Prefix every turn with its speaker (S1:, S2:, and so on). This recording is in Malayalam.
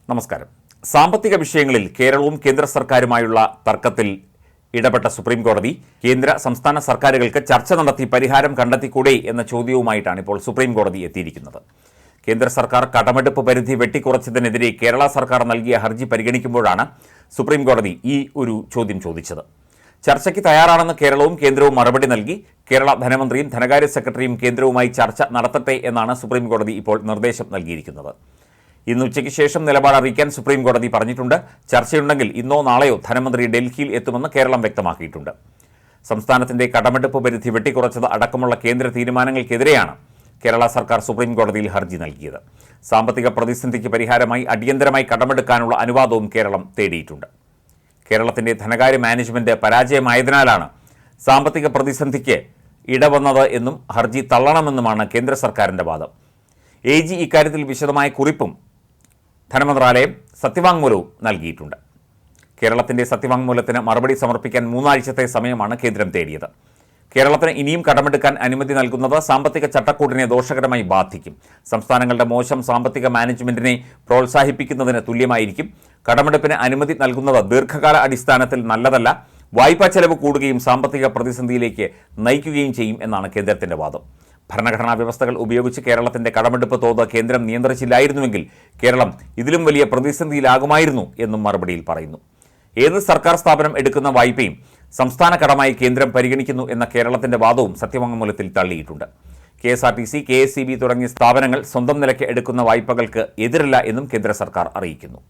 S1: നമസ്കാരം. സാമ്പത്തിക വിഷയങ്ങളിൽ കേരളവും കേന്ദ്ര സർക്കാരുമായുള്ള തർക്കത്തിൽ ഇടപെട്ട സുപ്രീം കോടതി കേന്ദ്ര സംസ്ഥാന സർക്കാരുകൾക്ക് ചർച്ച നടത്തി പരിഹാരം കണ്ടെത്തിക്കൂടെ എന്ന ചോദ്യവുമായിട്ടാണ് ഇപ്പോൾ സുപ്രീം കോടതി എത്തിയിരിക്കുന്നത്. കേന്ദ്ര സർക്കാർ കടമെടുപ്പ് പരിധി വെട്ടിക്കുറച്ചതിനെതിരെ കേരള സർക്കാർ നൽകിയ ഹർജി പരിഗണിക്കുമ്പോഴാണ് സുപ്രീം കോടതി ഈ ഒരു ചോദ്യം ചോദിച്ചത്. ചർച്ചയ്ക്ക് തയ്യാറാണെന്ന് കേരളവും കേന്ദ്രവും മറുപടി നൽകി. കേരള ധനമന്ത്രിയും ധനകാര്യ സെക്രട്ടറിയും കേന്ദ്രവുമായി ചർച്ച നടത്തട്ടെ എന്നാണ് സുപ്രീം കോടതി ഇപ്പോൾ നിർദ്ദേശം നൽകിയിരിക്കുന്നത്. ഇന്ന് ഉച്ചയ്ക്ക് ശേഷം നിലപാട് അറിയിക്കാൻ സുപ്രീം കോടതി പറഞ്ഞിട്ടുണ്ട്. ചർച്ചയുണ്ടെങ്കിൽ ഇന്നോ നാളെയോ ധനമന്ത്രി ഡൽഹിയിൽ എത്തുമെന്ന് കേരളം വ്യക്തമാക്കിയിട്ടുണ്ട്. സംസ്ഥാനത്തിന്റെ കടമെടുപ്പ് പരിധി വെട്ടിക്കുറച്ചത് അടക്കമുള്ള കേന്ദ്ര തീരുമാനങ്ങൾക്കെതിരെയാണ് കേരള സർക്കാർ സുപ്രീം കോടതിയിൽ ഹർജി നൽകിയത്. സാമ്പത്തിക പ്രതിസന്ധിക്ക് പരിഹാരമായി അടിയന്തരമായി കടമെടുക്കാനുള്ള അനുവാദവും കേരളം തേടിയിട്ടുണ്ട്. കേരളത്തിന്റെ ധനകാര്യ മാനേജ്മെന്റ് പരാജയമായതിനാലാണ് സാമ്പത്തിക പ്രതിസന്ധിക്ക് ഇടവന്നത് എന്നും ഹർജി തള്ളണമെന്നുമാണ് കേന്ദ്ര സർക്കാരിന്റെ വാദം. AG ഇക്കാര്യത്തിൽ വിശദമായ കുറിപ്പും ധനമന്ത്രാലയം സത്യവാങ്മൂലവും നൽകിയിട്ടുണ്ട്. കേരളത്തിന്റെ സത്യവാങ്മൂലത്തിന് മറുപടി സമർപ്പിക്കാൻ 3 ആഴ്ചത്തെ സമയമാണ് കേന്ദ്രം തേടിയത്. കേരളത്തിന് ഇനിയും കടമെടുക്കാൻ അനുമതി നൽകുന്നത് സാമ്പത്തിക ചട്ടക്കൂടിനെ ദോഷകരമായി ബാധിക്കും. സംസ്ഥാനങ്ങളുടെ മോശം സാമ്പത്തിക മാനേജ്മെന്റിനെ പ്രോത്സാഹിപ്പിക്കുന്നതിന് തുല്യമായിരിക്കും. കടമെടുപ്പിന് അനുമതി നൽകുന്നത് ദീർഘകാല അടിസ്ഥാനത്തിൽ നല്ലതല്ല. വായ്പാ ചെലവ് കൂടുകയും സാമ്പത്തിക പ്രതിസന്ധിയിലേക്ക് നയിക്കുകയും ചെയ്യും എന്നാണ് കേന്ദ്രത്തിന്റെ വാദം. ഭരണഘടനാ വ്യവസ്ഥകൾ ഉപയോഗിച്ച് കേരളത്തിന്റെ കടമെടുപ്പ് തോത് കേന്ദ്രം നിയന്ത്രിച്ചില്ലായിരുന്നുവെങ്കിൽ കേരളം ഇതിലും വലിയ പ്രതിസന്ധിയിലാകുമായിരുന്നു എന്നും മറുപടിയിൽ പറയുന്നു. ഏത് സർക്കാർ സ്ഥാപനം എടുക്കുന്ന വായ്പയും സംസ്ഥാന കടമായി കേന്ദ്രം പരിഗണിക്കുന്നു എന്ന കേരളത്തിന്റെ വാദവും സത്യവാങ്മൂലത്തിൽ തള്ളിയിട്ടുണ്ട്. KSRTC, KSEB തുടങ്ങിയ സ്ഥാപനങ്ങൾ സ്വന്തം നിലയ്ക്ക് എടുക്കുന്ന വായ്പകൾക്ക് എതിരല്ല എന്നും കേന്ദ്ര സർക്കാർ അറിയിക്കുന്നു.